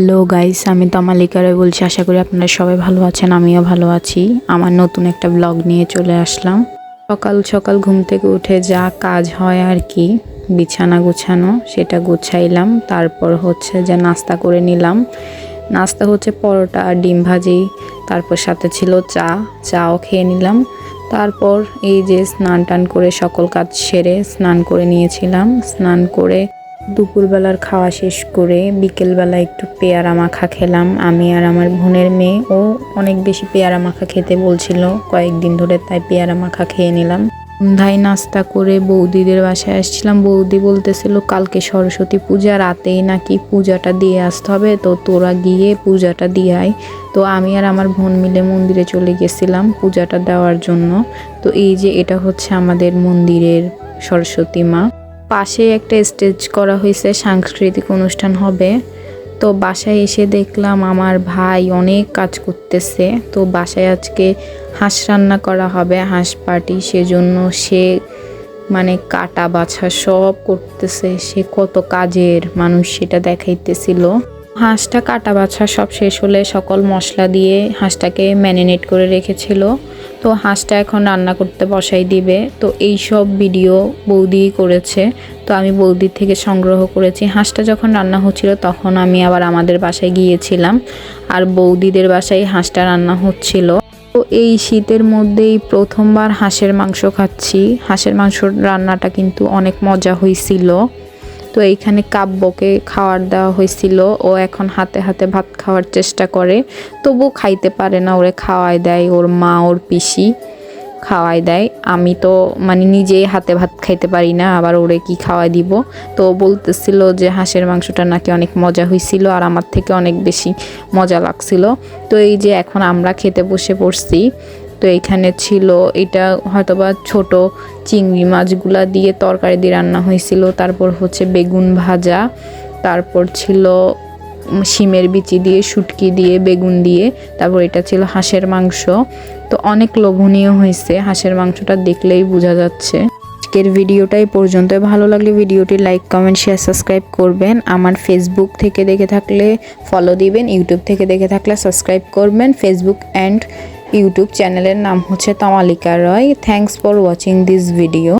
Hello guys, আমি তমালিকা রয় বলছি। আশা করি আপনারা সবাই ভালো আছেন, আমিও ভালো আছি। আমার নতুন একটা ব্লগ নিয়ে চলে আসলাম। সকাল সকাল ঘুম থেকে উঠে যা কাজ হয় আর কি, বিছানা গুছানো, সেটা গুছাইলাম। তারপর হচ্ছে যে নাস্তা করে নিলাম। নাস্তা হচ্ছে পরোটা আর ডিম ভাজি, তারপর সাথে ছিল চাও খেয়ে নিলাম। তারপর এই যে স্নান টান করে সকল কাজ সেরে স্নান করে নিয়েছিলাম। স্নান করে দুপুরবেলার খাওয়া শেষ করে বিকেলবেলা একটু পেয়ারা মাখা খেলাম আমি আর আমার বোনের মেয়ে। ও অনেক বেশি পেয়ারা মাখা খেতে বলছিল কয়েকদিন ধরে, তাই পেয়ারা মাখা খেয়ে নিলাম। সন্ধ্যায় নাস্তা করে বৌদিদের বাসায় আসছিলাম। বৌদি বলতেছিল কালকে সরস্বতী পূজা, রাতেই নাকি পূজাটা দিয়ে আসতে হবে, তো তোরা গিয়ে পূজাটা দিয়ে আয়। তো আমি আর আমার বোন মিলে মন্দিরে চলে গেছিলাম পূজাটা দেওয়ার জন্য। তো এই যে এটা হচ্ছে আমাদের মন্দিরের সরস্বতী মা। পাশে একটা স্টেজ করা হয়েছে, সাংস্কৃতিক অনুষ্ঠান হবে। তো বাসায় এসে দেখলাম আমার ভাই অনেক কাজ করতেছে। তো বাসায় আজকে হাঁস রান্না করা হবে, হাঁস পার্টি, সেজন্য সে মানে কাটা বাছা সব করতেছে। সে কত কাজের মানুষ সেটা দেখাইতেছিল। হাঁসটা কাটা বাছা সব শেষ হলে সকল মশলা দিয়ে হাঁসটাকে ম্যারিনেট করে রেখেছিল। তো হাঁসটা এখন রান্না করতে বসাই দিবে। তো এই সব ভিডিও বৌদি করেছে, তো আমি বৌদির থেকে সংগ্রহ করেছি। হাঁসটা যখন রান্না হচ্ছিল তখন আমি আবার আমাদের বাসায় গিয়েছিলাম, আর বৌদিদের বাসায় হাঁসটা রান্না হচ্ছিল। তো এই শীতের মধ্যেই প্রথমবার হাঁসের মাংস খাচ্ছি। হাঁসের মাংস রান্নাটা কিন্তু অনেক মজা হয়েছিল। তো এইখানে কাব্যকে খাওয়ার দেওয়া হয়েছিল। ও এখন হাতে হাতে ভাত খাওয়ার চেষ্টা করে, তবু খাইতে পারে না। ওরে খাওয়াই দেয় ওর মা, ওর পিসি খাওয়াই দেয়। আমি তো মানে নিজেই হাতে ভাত খাইতে পারি না, আবার ওরে কি খাওয়াই দিব। তো বলতেছিল যে হাঁসের মাংসটা নাকি অনেক মজা হয়েছিল, আর আমার থেকে অনেক বেশি মজা লাগছিল। তো এই যে এখন আমরা খেতে বসে পড়ছি। তো এইখানে ছিল, এটা হয়তোবা ছোট চিংড়ি মাছগুলা দিয়ে তরকারি দিয়ে রান্না হয়েছিল। তারপর হচ্ছে বেগুন ভাজা, তারপর ছিল শিমের বিচি দিয়ে, শুটকি দিয়ে, বেগুন দিয়ে, তারপর এটা ছিল হাঁসের মাংস। তো অনেক লোভনীয় হয়েছে, হাঁসের মাংসটা দেখলেই বোঝা যাচ্ছে। আজকের ভিডিওটাই পর্যন্ত। ভালো লাগলে ভিডিওটি লাইক, কমেন্ট, শেয়ার, সাবস্ক্রাইব করবেন। আমার ফেসবুক থেকে দেখে থাকলে ফলো দিবেন, ইউটিউব থেকে দেখে থাকলে সাবস্ক্রাইব করবেন। ফেসবুক অ্যান্ড ইউটিউব চ্যানেলের নাম হচ্ছে Tamalika Roy. Thanks for watching this video.